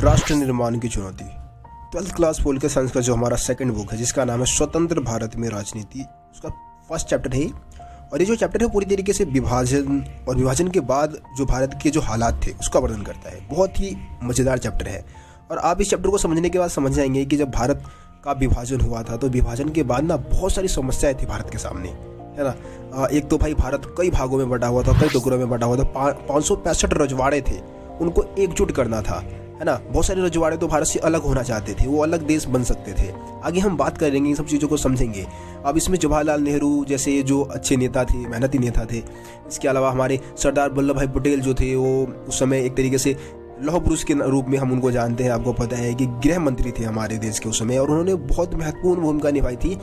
राष्ट्र निर्माण की चुनौती। 12th क्लास पोल के साइंस का जो हमारा सेकंड बुक है जिसका नाम है स्वतंत्र भारत में राजनीति, उसका फर्स्ट चैप्टर है। और ये जो चैप्टर है पूरी तरीके से विभाजन और विभाजन के बाद जो भारत के जो हालात थे उसका वर्णन करता है। बहुत ही मज़ेदार चैप्टर है और आप इस चैप्टर को समझने के बाद समझ जाएंगे कि जब भारत का विभाजन हुआ था तो विभाजन के बाद ना बहुत सारी समस्याएं थी भारत के सामने, है ना। एक तो भाई भारत कई भागों में बटा हुआ था, कई टुकड़ों में बटा हुआ था। 565 रजवाड़े थे, उनको एकजुट करना था, है ना। बहुत सारे रजवाड़े तो भारत से अलग होना चाहते थे, वो अलग देश बन सकते थे। आगे हम बात करेंगे, इन सब चीज़ों को समझेंगे। अब इसमें जवाहरलाल नेहरू जैसे जो अच्छे नेता थे, मेहनती नेता थे। इसके अलावा हमारे सरदार वल्लभ भाई पटेल जो थे वो उस समय एक तरीके से लौह पुरुष के रूप में हम उनको जानते हैं। आपको पता है कि गृह मंत्री थे हमारे देश के उस समय और उन्होंने बहुत महत्वपूर्ण भूमिका निभाई थी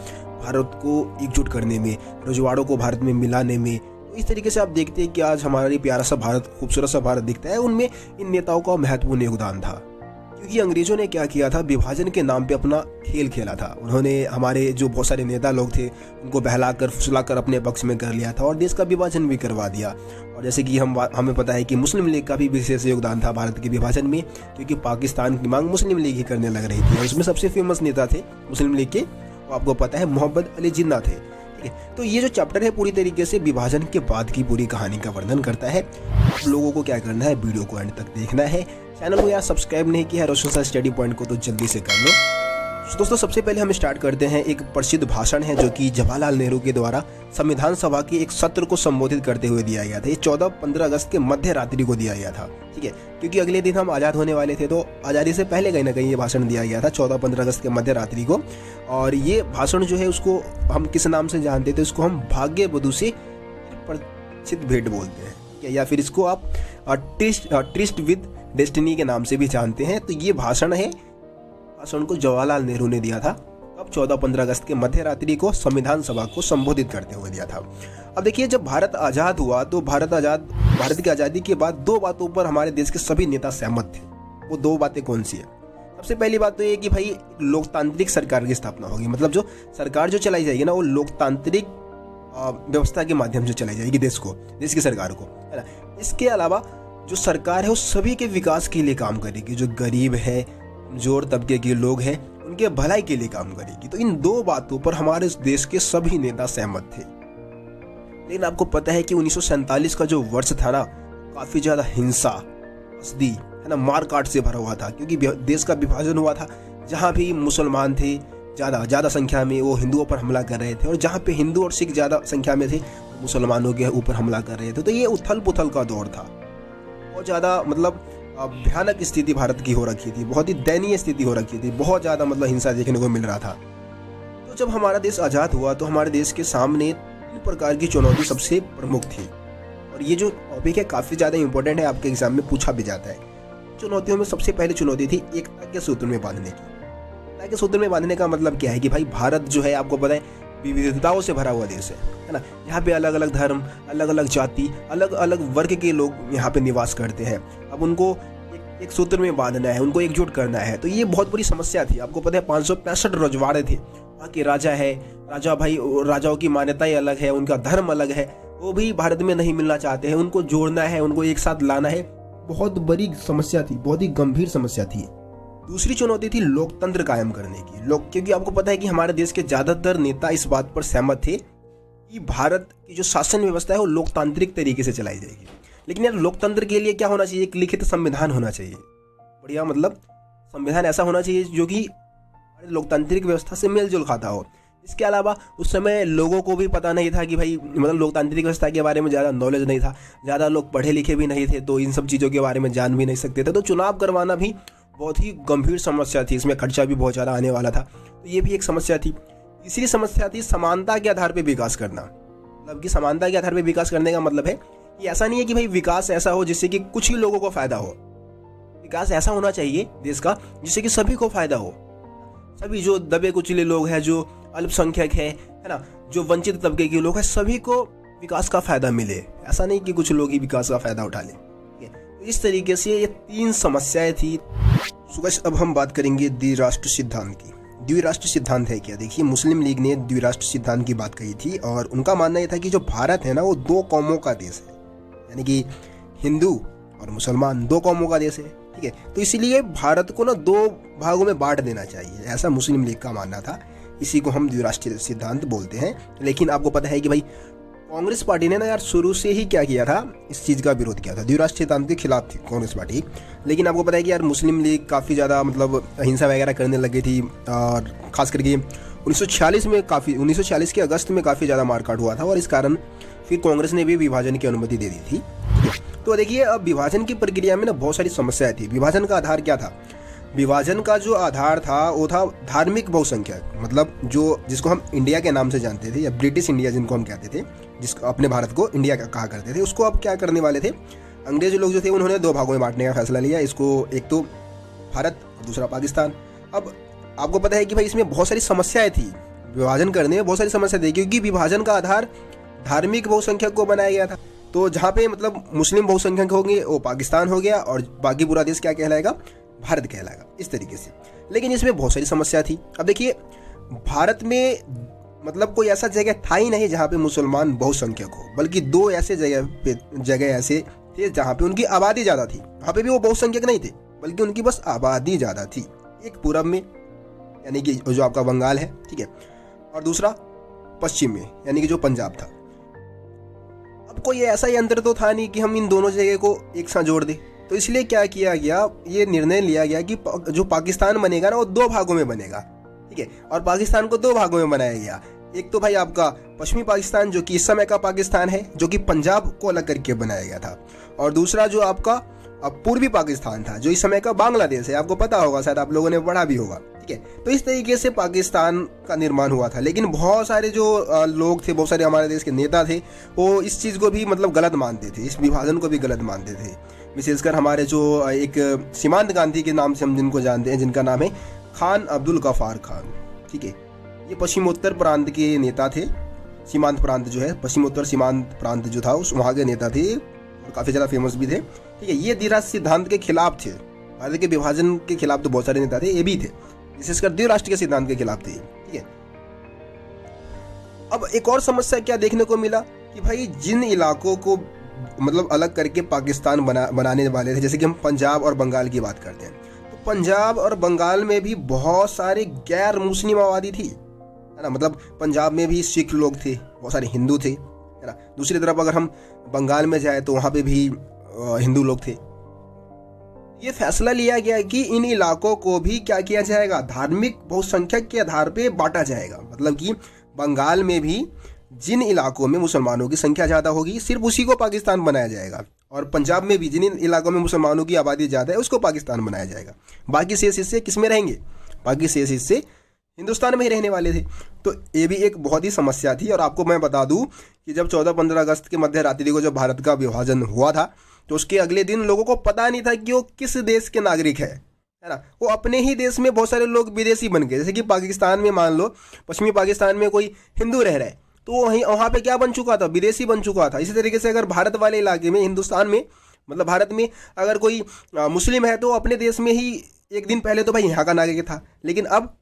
भारत को एकजुट करने में, रजवाड़ों को भारत में मिलाने में। तो इस तरीके से आप देखते हैं कि आज हमारा प्यारा सा भारत, खूबसूरत सा भारत दिखता है। उनमें इन नेताओं का महत्वपूर्ण योगदान था, क्योंकि अंग्रेजों ने क्या किया था, विभाजन के नाम पे अपना खेल खेला था। उन्होंने हमारे जो बहुत सारे नेता लोग थे उनको बहलाकर फुसलाकर अपने पक्ष में कर लिया था और देश का विभाजन भी करवा दिया। और जैसे कि हमें पता है कि मुस्लिम लीग का भी विशेष योगदान था भारत के विभाजन में, क्योंकि पाकिस्तान की मांग मुस्लिम लीग ही करने लग रही थी। और उसमें सबसे फेमस नेता थे मुस्लिम लीग के, वो आपको पता है मोहम्मद अली जिन्ना थे। ठीक है, तो ये जो चैप्टर है पूरी तरीके से विभाजन के बाद की पूरी कहानी का वर्णन करता है। आप लोगों को क्या करना है, वीडियो को एंड तक देखना है। चैनल को यार सब्सक्राइब नहीं किया है रोशन सर स्टडी पॉइंट को, तो जल्दी से कर लो। दोस्तों सबसे पहले हम स्टार्ट करते हैं, एक प्रसिद्ध भाषण है जो कि जवाहरलाल नेहरू के द्वारा संविधान सभा के एक सत्र को संबोधित करते हुए दिया गया था। ये 14-15 अगस्त के मध्य रात्रि को दिया गया था। ठीक है, क्योंकि अगले दिन हम आज़ाद होने वाले थे, तो आज़ादी से पहले कहीं ना कहीं ये भाषण दिया गया था 14-15 अगस्त के मध्य रात्रि को। और ये भाषण जो है उसको हम किस नाम से जानते थे, उसको हम भाग्य बधू से परिचित भेंट बोलते हैं, या फिर इसको आप ट्रिस्ट विद डेस्टिनी के नाम से भी जानते हैं। तो ये भाषण है, भाषण को जवाहरलाल नेहरू ने दिया था। अब 14-15 अगस्त के मध्य रात्रि को संविधान सभा को संबोधित करते हुए दिया था। अब देखिए, जब भारत आज़ाद हुआ तो भारत की आज़ादी के बाद दो बातों पर हमारे देश के सभी नेता सहमत थे। वो दो बातें कौन सी है? सबसे पहली बात तो ये कि भाई लोकतांत्रिक सरकार की स्थापना होगी, मतलब जो सरकार जो चलाई जाएगी ना वो लोकतांत्रिक व्यवस्था के माध्यम से चलाई जाएगी देश की सरकार को, है ना। इसके अलावा जो सरकार है वो सभी के विकास के लिए काम करेगी, जो गरीब है, कमजोर तबके के लोग हैं, उनके भलाई के लिए काम करेगी। तो इन दो बातों पर हमारे देश के सभी नेता सहमत थे। लेकिन आपको पता है कि 1947 का जो वर्ष था ना, काफी ज्यादा हिंसा, हसदी, है ना, मार काट से भरा हुआ था, क्योंकि देश का विभाजन हुआ था। जहाँ भी मुसलमान थे ज्यादा संख्या में, वो हिंदुओं पर हमला कर रहे थे, और जहाँ पे हिंदू और सिख ज्यादा संख्या में थे, मुसलमानों के ऊपर हमला कर रहे थे। तो ये उथल पुथल का दौर था। बहुत ज्यादा मतलब भयानक स्थिति भारत की हो रखी थी, बहुत ही दयनीय स्थिति हो रखी थी, बहुत ज़्यादा मतलब हिंसा देखने को मिल रहा था। तो जब हमारा देश आज़ाद हुआ तो हमारे देश के सामने 3 प्रकार की चुनौती सबसे प्रमुख थी। और ये जो टॉपिक है काफ़ी ज़्यादा इंपॉर्टेंट है, आपके एग्जाम में पूछा भी जाता है। चुनौतियों में सबसे पहली चुनौती थी एकता के सूत्र में बांधने की। एकता के सूत्र में बांधने का मतलब क्या है कि भाई भारत जो है, आपको पता है, विविधताओं से भरा हुआ देश है ना। यहाँ पे अलग अलग धर्म, अलग अलग जाति, अलग अलग वर्ग के लोग यहाँ पे निवास करते हैं। अब उनको एक सूत्र में बांधना है, उनको एकजुट करना है। तो ये बहुत बड़ी समस्या थी। आपको पता है 565 रजवाड़े थे, वहाँ के राजा है, राजाओं की मान्यताएं अलग है, उनका धर्म अलग है, वो भी भारत में नहीं मिलना चाहते हैं। उनको जोड़ना है, उनको एक साथ लाना है, बहुत बड़ी समस्या थी, बहुत ही गंभीर समस्या थी। दूसरी चुनौती थी लोकतंत्र कायम करने की। क्योंकि आपको पता है कि हमारे देश के ज्यादातर नेता इस बात पर सहमत थे कि भारत की जो शासन व्यवस्था है वो लोकतांत्रिक तरीके से चलाई जाएगी। लेकिन यार लोकतंत्र के लिए क्या होना चाहिए? एक लिखित संविधान होना चाहिए, बढ़िया, मतलब संविधान ऐसा होना चाहिए जो कि लोकतांत्रिक व्यवस्था से मेल जोल खाता हो। इसके अलावा उस समय लोगों को भी पता नहीं था कि भाई, मतलब लोकतांत्रिक व्यवस्था के बारे में ज़्यादा नॉलेज नहीं था, ज़्यादा लोग पढ़े लिखे भी नहीं थे, तो इन सब चीज़ों के बारे में जान भी नहीं सकते थे। तो चुनाव करवाना भी बहुत ही गंभीर समस्या थी, इसमें खर्चा भी बहुत ज़्यादा आने वाला था, तो ये भी एक समस्या थी। तीसरी समस्या थी समानता के आधार पर विकास करना। मतलब कि समानता के आधार पर विकास करने का मतलब है कि ऐसा नहीं है कि भाई विकास ऐसा हो जिससे कि कुछ ही लोगों को फायदा हो। विकास ऐसा होना चाहिए देश का जिससे कि सभी को फायदा हो। सभी जो दबे कुचले लोग हैं, जो अल्पसंख्यक है ना, जो वंचित तबके के लोग हैं, सभी को विकास का फायदा मिले। ऐसा नहीं कि कुछ लोग ही विकास का फायदा उठा लें। तो इस तरीके से ये 3 समस्याएं थी। अब हम बात करेंगे द्विराष्ट्र सिद्धांत की। द्विराष्ट्र सिद्धांत है क्या? देखिए, मुस्लिम लीग ने द्विराष्ट्र सिद्धांत की बात कही थी और उनका मानना यह था कि जो भारत है ना वो 2 कौमों का देश है, यानी कि हिंदू और मुसलमान 2 कौमों का देश है। ठीक है। तो इसीलिए भारत को ना दो भागों में बांट देना चाहिए, ऐसा मुस्लिम लीग का मानना था। इसी को हम द्विराष्ट्रीय सिद्धांत बोलते हैं। लेकिन आपको पता है कि भाई कांग्रेस पार्टी ने ना यार शुरू से ही क्या किया था, इस चीज़ का विरोध किया था, द्विराष्ट्रीय सिद्धांत के खिलाफ थी कांग्रेस पार्टी। लेकिन आपको पता है कि यार मुस्लिम लीग काफ़ी ज़्यादा मतलब हिंसा वगैरह करने लगी थी, और खास करके 1946 के अगस्त में काफ़ी ज़्यादा मारकाट हुआ था, और इस कारण फिर कांग्रेस ने भी विभाजन की अनुमति दे दी थी। तो देखिए, अब विभाजन की प्रक्रिया में ना बहुत सारी समस्याएं थी। विभाजन का आधार क्या था? विभाजन का जो आधार था वो था धार्मिक बहुसंख्यक, मतलब जिसको हम इंडिया के नाम से जानते थे, या ब्रिटिश इंडिया जिनको हम कहते थे, जिसको अपने भारत को इंडिया कहा करते थे, उसको अब क्या करने वाले थे, अंग्रेज लोग जो थे उन्होंने दो भागों में बांटने का फैसला लिया। इसको एक तो भारत और दूसरा पाकिस्तान। अब आपको पता है कि भाई इसमें बहुत सारी समस्याएं थी, विभाजन करने में बहुत सारी समस्या थी, क्योंकि विभाजन का आधार धार्मिक बहुसंख्यक को बनाया गया था। तो जहाँ पे मतलब मुस्लिम बहुसंख्यक होंगे वो पाकिस्तान हो गया, और बाकी पूरा देश क्या कहलाएगा, भारत कहलाएगा, इस तरीके से। लेकिन इसमें बहुत सारी समस्या थी। अब देखिए, भारत में मतलब कोई ऐसा जगह था ही नहीं जहाँ पे मुसलमान बहुसंख्यक हो, बल्कि दो ऐसे जगह ऐसे थे जहाँ पे उनकी आबादी ज़्यादा थी। वहाँ पे भी वो बहुसंख्यक नहीं थे, बल्कि उनकी बस आबादी ज़्यादा थी। एक पूरब में, यानी कि जो आपका बंगाल है, ठीक है, और दूसरा पश्चिम में, यानी कि जो पंजाब था। अब कोई ऐसा ही अंतर तो था नहीं कि हम इन दोनों जगह को एक साथ जोड़ दें। तो इसलिए क्या किया गया, ये निर्णय लिया गया कि जो पाकिस्तान बनेगा ना वो दो भागों में बनेगा, ठीक है। और पाकिस्तान को दो भागों में बनाया गया। एक तो भाई आपका पश्चिमी पाकिस्तान, जो कि इस समय का पाकिस्तान है, जो कि पंजाब को अलग करके बनाया गया था, और दूसरा जो आपका पूर्वी पाकिस्तान था, जो इस समय का बांग्लादेश है। आपको पता होगा, शायद आप लोगों ने पढ़ा भी होगा, ठीक है। तो इस तरीके से पाकिस्तान का निर्माण हुआ था। लेकिन बहुत सारे जो लोग थे, बहुत सारे हमारे देश के नेता थे, वो इस चीज़ को भी मतलब गलत मानते थे, इस विभाजन को भी गलत मानते थे। विशेषकर हमारे जो एक सीमांत गांधी के नाम से हम जिनको जानते हैं, जिनका नाम है खान अब्दुल गफ्फार खान, ठीक है। ये पश्चिमोत्तर प्रांत के नेता थे। सीमांत प्रांत जो है, पश्चिमोत्तर सीमांत प्रांत जो था, उस वहाँ के नेता थे, और काफ़ी ज़्यादा फेमस भी थे, ठीक है। ये द्विराष्ट्रीय सिद्धांत के खिलाफ थे। भारत के विभाजन के खिलाफ तो बहुत सारे नेता थे, ये भी थे, विशेषकर द्विराष्ट्रीय सिद्धांत के खिलाफ थे, ठीक है। अब एक और समस्या क्या देखने को मिला कि भाई जिन इलाकों को मतलब अलग करके पाकिस्तान बनाने वाले थे, जैसे कि हम पंजाब और बंगाल की बात करते हैं, तो पंजाब और बंगाल में भी बहुत सारे गैर मुस्लिम आबादी थी, है ना। मतलब पंजाब में भी सिख लोग थे, बहुत सारे हिंदू थे, है ना। दूसरी तरफ अगर हम बंगाल में जाए तो वहाँ पे भी हिंदू लोग थे। ये फैसला लिया गया कि इन इलाकों को भी क्या किया जाएगा, धार्मिक बहुसंख्यक के आधार पे बांटा जाएगा। मतलब कि बंगाल में भी जिन इलाकों में मुसलमानों की संख्या ज़्यादा होगी, सिर्फ उसी को पाकिस्तान बनाया जाएगा, और पंजाब में भी जिन इलाकों में मुसलमानों की आबादी ज़्यादा है उसको पाकिस्तान बनाया जाएगा। बाकी शेष हिस्से किस में रहेंगे, बाकी शेष हिस्से हिंदुस्तान में ही रहने वाले थे। तो ये भी एक बहुत ही समस्या थी। और आपको मैं बता दूं कि जब 14-15 अगस्त के मध्य रात्रि को जब भारत का विभाजन हुआ था, तो उसके अगले दिन लोगों को पता नहीं था कि वो किस देश के नागरिक है ना। वो अपने ही देश में बहुत सारे लोग विदेशी बन गए। जैसे कि पाकिस्तान में मान लो, पश्चिमी पाकिस्तान में कोई हिंदू रह रहा है, तो वहीं वहाँ पे क्या बन चुका था, विदेशी बन चुका था। इसी तरीके से अगर भारत वाले इलाके में, हिंदुस्तान में, मतलब भारत में अगर कोई मुस्लिम है तो अपने देश में ही एक दिन पहले तो भाई यहाँ का नागरिक था, लेकिन अब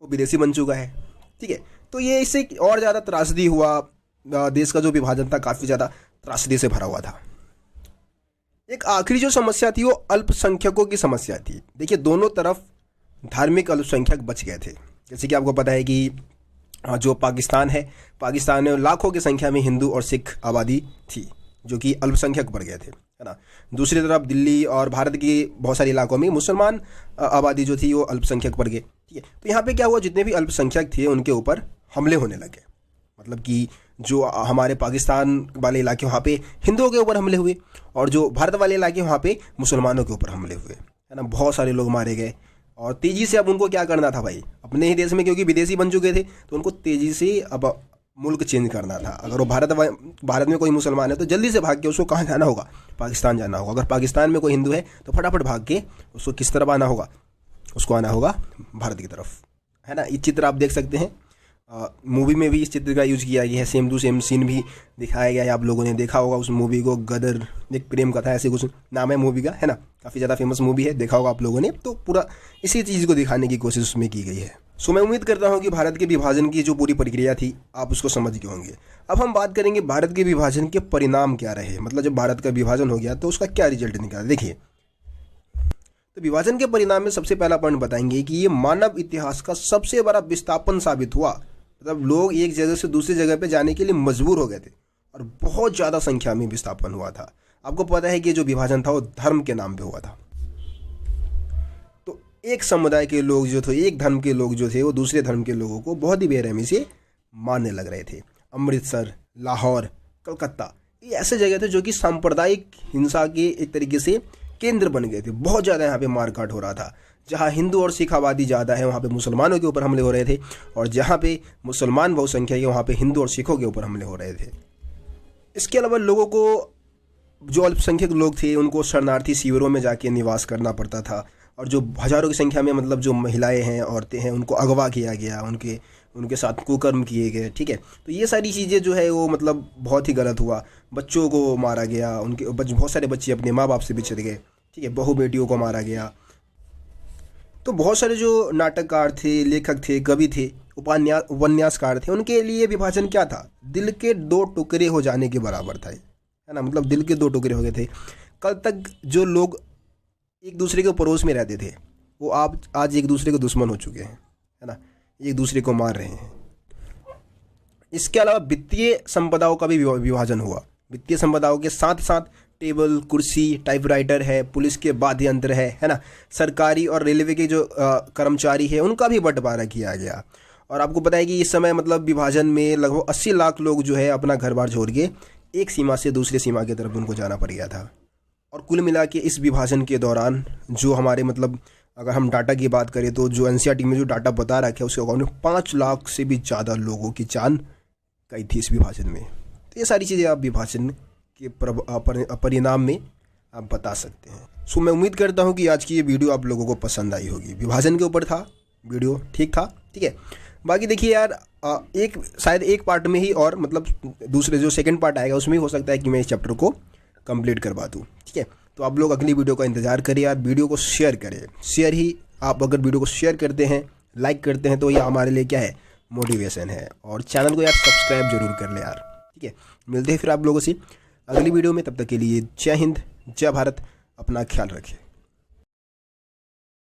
वो विदेशी बन चुका है, ठीक है। तो ये इससे और ज़्यादा त्रासदी हुआ। देश का जो विभाजन था काफ़ी ज़्यादा त्रासदी से भरा हुआ था। एक आखिरी जो समस्या थी वो अल्पसंख्यकों की समस्या थी। देखिए, दोनों तरफ धार्मिक अल्पसंख्यक बच गए थे। जैसे कि आपको पता है कि जो पाकिस्तान है, पाकिस्तान में लाखों की संख्या में हिंदू और सिख आबादी थी, जो कि अल्पसंख्यक बढ़ गए थे, है ना। दूसरी तरफ दिल्ली और भारत के बहुत सारे इलाकों में मुसलमान आबादी जो थी वो अल्पसंख्यक बढ़ गए, ठीक है। तो यहाँ पे क्या हुआ, जितने भी अल्पसंख्यक थे उनके ऊपर हमले होने लगे। मतलब कि जो हमारे पाकिस्तान वाले इलाके वहाँ पे हिंदुओं के ऊपर हमले हुए, और जो भारत वाले इलाके वहाँ पे मुसलमानों के ऊपर हमले हुए, है ना। बहुत सारे लोग मारे गए, और तेज़ी से अब उनको क्या करना था भाई, अपने ही देश में, क्योंकि विदेशी बन चुके थे, तो उनको तेज़ी से अब मुल्क चेंज करना था। अगर वो भारत में कोई मुसलमान है तो जल्दी से भाग के उसको कहाँ जाना होगा, पाकिस्तान जाना होगा। अगर पाकिस्तान में कोई हिंदू है तो फटाफट भाग के उसको किस तरफ आना होगा, उसको आना होगा भारत की तरफ, है ना। ये चित्र आप देख सकते हैं, मूवी में भी इस चित्र का यूज़ किया गया है। सेम टू सेम सीन भी दिखाया गया है। आप लोगों ने देखा होगा उस मूवी को, गदर एक प्रेम कथा ऐसे कुछ नाम है मूवी का, है ना। काफ़ी ज़्यादा फेमस मूवी है, देखा होगा आप लोगों ने। तो पूरा इसी चीज़ को दिखाने की कोशिश उसमें की गई है। सो मैं उम्मीद करता हूँ कि भारत के विभाजन की जो पूरी प्रक्रिया थी आप उसको समझ गए होंगे। अब हम बात करेंगे भारत के विभाजन के परिणाम क्या रहे, मतलब जब भारत का विभाजन हो गया तो उसका क्या रिजल्ट निकला। देखिए, तो विभाजन के परिणाम में सबसे पहला पॉइंट बताएंगे कि ये मानव इतिहास का सबसे बड़ा विस्थापन साबित हुआ। मतलब लोग एक जगह से दूसरी जगह पे जाने के लिए मजबूर हो गए थे और बहुत ज़्यादा संख्या में विस्थापन हुआ था। आपको पता है कि जो विभाजन था वो धर्म के नाम पे हुआ था। तो एक समुदाय के लोग जो थे, एक धर्म के लोग जो थे, वो दूसरे धर्म के लोगों को बहुत ही बेरहमी से मारने लग रहे थे। अमृतसर, लाहौर, कलकत्ता, ये ऐसे जगह थे जो कि सांप्रदायिक हिंसा के एक तरीके से केंद्र बन गए थे। बहुत ज़्यादा यहाँ पे मारकाट हो रहा था। जहाँ हिंदू और सिख आबादी ज़्यादा है वहाँ पे मुसलमानों के ऊपर हमले हो रहे थे, और जहाँ पे मुसलमान बहुसंख्या है वहाँ पे हिंदू और सिखों के ऊपर हमले हो रहे थे। इसके अलावा लोगों को, जो अल्पसंख्यक लोग थे, उनको शरणार्थी शिविरों में जाके निवास करना पड़ता था, और जो हज़ारों की संख्या में मतलब जो महिलाएं हैं, औरतें हैं, उनको अगवा किया गया, उनके साथ कुकर्म किए गए। ठीक है, तो ये सारी चीज़ें जो है वो मतलब बहुत ही गलत हुआ। बच्चों को मारा गया, उनके बहुत सारे बच्चे अपने माँ बाप से बिछड़ गए। ठीक है, बहू बेटियों को मारा गया। तो बहुत सारे जो नाटककार थे, लेखक थे, कवि थे, उपन्यासकार थे, उनके लिए विभाजन क्या था? दिल के दो टुकड़े हो जाने के बराबर था, है ना। मतलब दिल के दो टुकड़े हो गए थे। कल तक जो लोग एक दूसरे के पड़ोस में रहते थे, वो आज एक दूसरे के दुश्मन हो चुके हैं, है ना, एक दूसरे को मार रहे हैं। इसके अलावा वित्तीय संपदाओं का भी विभाजन हुआ। वित्तीय संपदाओं के साथ साथ टेबल, कुर्सी, टाइपराइटर है, पुलिस के वाद्य यंत्र है ना, सरकारी और रेलवे के जो कर्मचारी है, उनका भी बंटवारा किया गया। और आपको पता है कि इस समय मतलब विभाजन में लगभग 80 लाख लोग जो है अपना घर बार छोड़ के एक सीमा से दूसरी सीमा की तरफ उनको जाना पड़ गया था। और कुल मिला के इस विभाजन के दौरान जो हमारे मतलब अगर हम डाटा की बात करें तो जो एनसीईआरटी में जो डाटा बता रखा है उसके अकॉर्डिंग 5 लाख से भी ज़्यादा लोगों की जान गई थी इस विभाजन में। तो ये सारी चीज़ें आप विभाजन के परिणाम में आप बता सकते हैं। सो मैं उम्मीद करता हूँ कि आज की ये वीडियो आप लोगों को पसंद आई होगी। विभाजन के ऊपर था वीडियो, ठीक था, ठीक है। बाकी देखिए यार, शायद एक पार्ट में ही, और मतलब दूसरे जो सेकंड पार्ट आएगा उसमें हो सकता है कि मैं इस चैप्टर को कंप्लीट करवा दूँ, ठीक है। तो आप लोग अगली वीडियो का इंतजार करिए यार। वीडियो को शेयर करें, शेयर ही, आप अगर वीडियो को शेयर करते हैं, लाइक करते हैं, तो ये हमारे लिए क्या है, मोटिवेशन है। और चैनल को यार सब्सक्राइब जरूर कर लें यार, ठीक है। मिलते हैं फिर आप लोगों से अगली वीडियो में, तब तक के लिए जय हिंद, जय भारत, अपना ख्याल रखें।